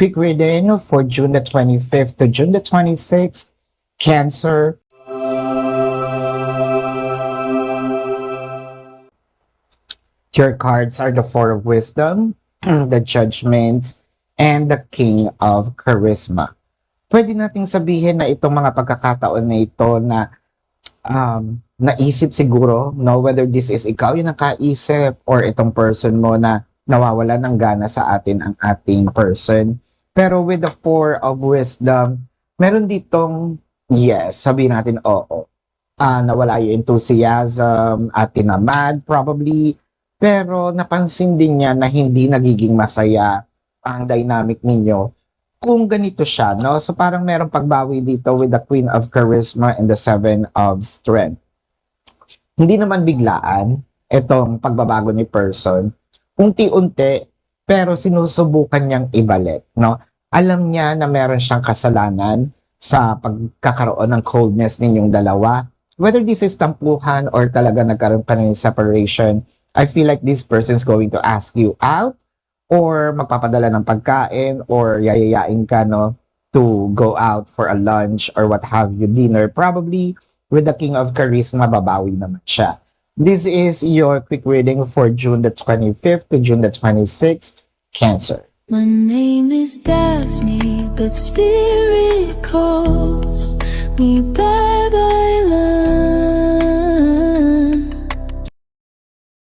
quick reading for June the 25th to June the 26th. Cancer. Your cards are the Four of Wisdom, the Judgment, and the King of Charisma. Pwede nating sabihin na itong mga pagkakataon na ito na naisip siguro, no, whether this is ikaw yung nakaisip or itong person mo na nawawala ng gana sa atin ang ating person. Pero with the Four of Wisdom, meron ditong yes, sabihin natin oo. Nawala yung enthusiasm at tinamad probably. Pero napansin din niya na hindi nagiging masaya ang dynamic ninyo kung ganito siya, no? So parang merong pagbawi dito with the Queen of Charisma and the Seven of Strength. Hindi naman biglaan itong pagbabago ni person. Unti-unti, pero sinusubukan niyang ibalik, no? Alam niya na meron siyang kasalanan sa pagkakaroon ng coldness ninyong dalawa. Whether this is tampuhan or talaga nagkaroon pa ng separation, I feel like this person's going to ask you out or magpapadala ng pagkain or yayayain ka, no, to go out for a lunch or what have you, dinner. Probably with the King of Charisma, babawi naman siya. This is your quick reading for June the 25th to June the 26th, Cancer. My name is Daphne, but spirit calls me bye-bye love.